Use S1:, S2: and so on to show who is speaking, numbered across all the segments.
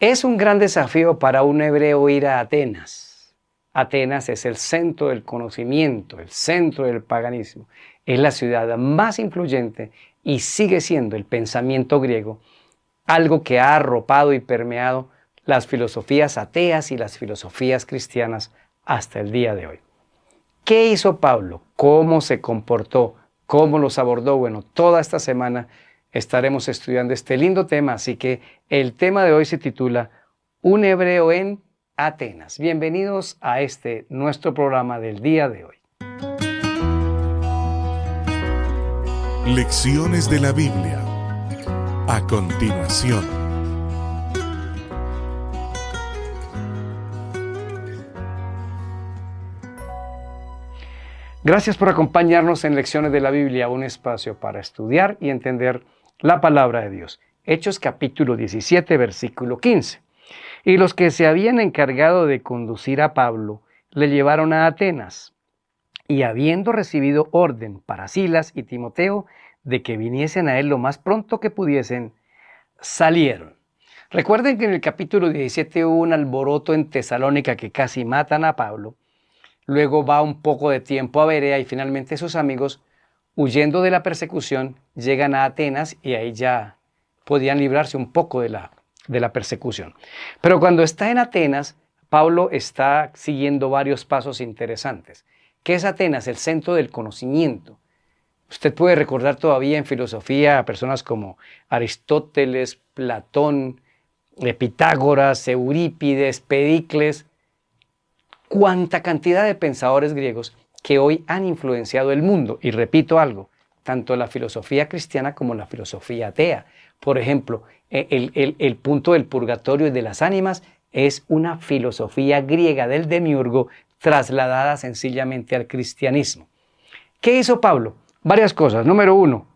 S1: Es un gran desafío para un hebreo ir a Atenas. Atenas es el centro del conocimiento, el centro del paganismo. Es la ciudad más influyente y sigue siendo el pensamiento griego, algo que ha arropado y permeado las filosofías ateas y las filosofías cristianas hasta el día de hoy. ¿Qué hizo Pablo? ¿Cómo se comportó? ¿Cómo los abordó? Bueno, toda esta semana estaremos estudiando este lindo tema, así que el tema de hoy se titula Un hebreo en Atenas. Bienvenidos a nuestro programa del día de hoy.
S2: Lecciones de la Biblia. A continuación.
S1: Gracias por acompañarnos en Lecciones de la Biblia, un espacio para estudiar y entender la palabra de Dios. Hechos capítulo 17, versículo 15. Y los que se habían encargado de conducir a Pablo le llevaron a Atenas, y habiendo recibido orden para Silas y Timoteo de que viniesen a él lo más pronto que pudiesen, salieron. Recuerden que en el capítulo 17 hubo un alboroto en Tesalónica que casi matan a Pablo. Luego va un poco de tiempo a Berea y finalmente sus amigos, huyendo de la persecución, llegan a Atenas y ahí ya podían librarse un poco de la persecución. Pero cuando está en Atenas, Pablo está siguiendo varios pasos interesantes. ¿Qué es Atenas? El centro del conocimiento. Usted puede recordar todavía en filosofía a personas como Aristóteles, Platón, Pitágoras, Eurípides, Pericles, cuánta cantidad de pensadores griegos que hoy han influenciado el mundo. Y repito algo, tanto la filosofía cristiana como la filosofía atea. Por ejemplo, el punto del purgatorio y de las ánimas es una filosofía griega del demiurgo trasladada sencillamente al cristianismo. ¿Qué hizo Pablo? Varias cosas. Número 1,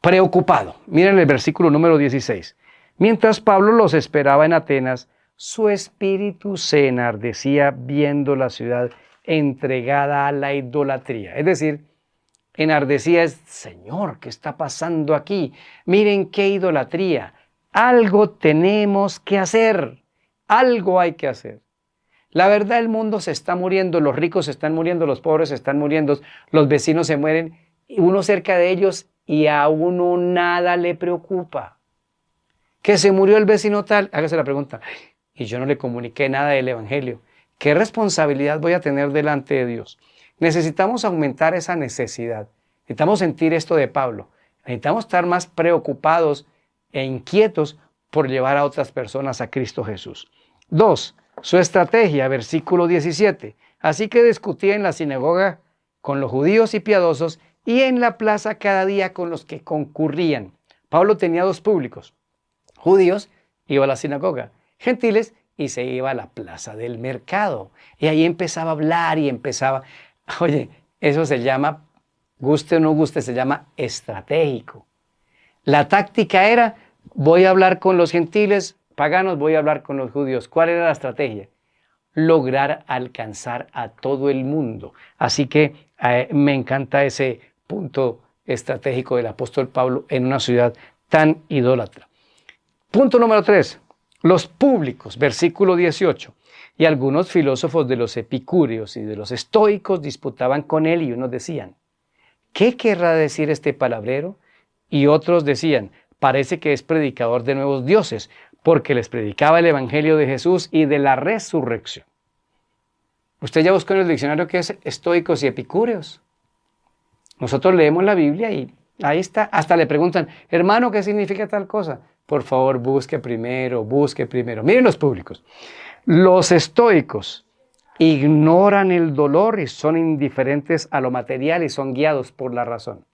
S1: preocupado. Miren el versículo número 16. Mientras Pablo los esperaba en Atenas, su espíritu se enardecía viendo la ciudad entregada a la idolatría. Es decir, enardecía es, Señor, ¿qué está pasando aquí? Miren qué idolatría. Algo tenemos que hacer. Algo hay que hacer. La verdad, el mundo se está muriendo, los ricos se están muriendo, los pobres se están muriendo, los vecinos se mueren, uno cerca de ellos y a uno nada le preocupa. Que se murió el vecino tal, hágase la pregunta, y yo no le comuniqué nada del evangelio. ¿Qué responsabilidad voy a tener delante de Dios? Necesitamos aumentar esa necesidad. Necesitamos sentir esto de Pablo. Necesitamos estar más preocupados e inquietos por llevar a otras personas a Cristo Jesús. 2. Su estrategia, versículo 17. Así que discutía en la sinagoga con los judíos y piadosos y en la plaza cada día con los que concurrían. Pablo tenía dos públicos. Judíos, iba a la sinagoga. Gentiles, y se iba a la plaza del mercado. Y ahí empezaba a hablar y empezaba... Oye, eso se llama, guste o no guste, se llama estratégico. La táctica era, voy a hablar con los gentiles paganos, voy a hablar con los judíos. ¿Cuál era la estrategia? Lograr alcanzar a todo el mundo. Así que me encanta ese punto estratégico del apóstol Pablo en una ciudad tan idólatra. Punto número 3. Los públicos, versículo 18. Y algunos filósofos de los epicúreos y de los estoicos disputaban con él y unos decían, ¿qué querrá decir este palabrero? Y otros decían, parece que es predicador de nuevos dioses, porque les predicaba el evangelio de Jesús y de la resurrección. Usted ya buscó en el diccionario qué es estoicos y epicúreos. Nosotros leemos la Biblia y ahí está. Hasta le preguntan, hermano, ¿qué significa tal cosa? Por favor, busque primero. Miren los públicos. Los estoicos ignoran el dolor y son indiferentes a lo material y son guiados por la razón.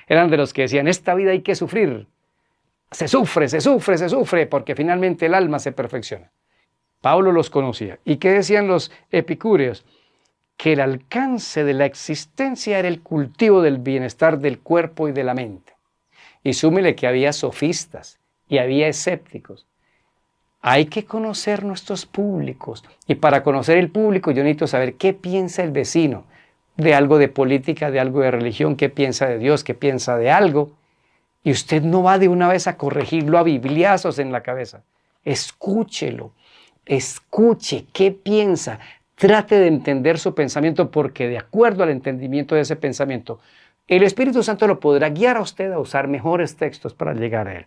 S1: Eran de los que decían, esta vida hay que sufrir. Se sufre, porque finalmente el alma se perfecciona. Pablo los conocía. ¿Y qué decían los epicúreos? Que el alcance de la existencia era el cultivo del bienestar del cuerpo y de la mente. Y súmele que había sofistas y había escépticos. Hay que conocer nuestros públicos. Y para conocer el público yo necesito saber qué piensa el vecino de algo de política, de algo de religión, qué piensa de Dios, qué piensa de algo. Y usted no va de una vez a corregirlo a bibliazos en la cabeza. escúchelo, escuche qué piensa, trate de entender su pensamiento, porque de acuerdo al entendimiento de ese pensamiento, el Espíritu Santo lo podrá guiar a usted a usar mejores textos para llegar a él.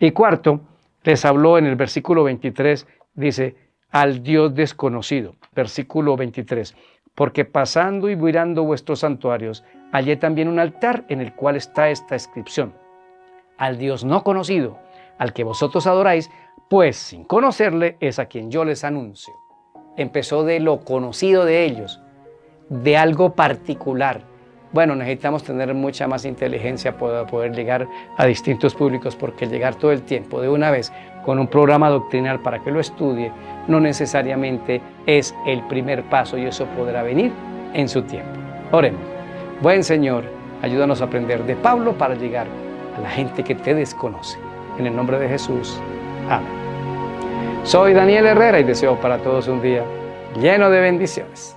S1: Y cuarto, les habló en el versículo 23, dice, al Dios desconocido. Versículo 23, porque pasando y mirando vuestros santuarios, hallé también un altar en el cual está esta inscripción: al Dios no conocido, al que vosotros adoráis, pues sin conocerle es a quien yo les anuncio. Empezó de lo conocido de ellos, de algo particular. Bueno, necesitamos tener mucha más inteligencia para poder llegar a distintos públicos, porque llegar todo el tiempo de una vez con un programa doctrinal para que lo estudie no necesariamente es el primer paso, y eso podrá venir en su tiempo. Oremos. Buen Señor, ayúdanos a aprender de Pablo para llegar a la gente que te desconoce. En el nombre de Jesús. Amén. Soy Daniel Herrera y deseo para todos un día lleno de bendiciones.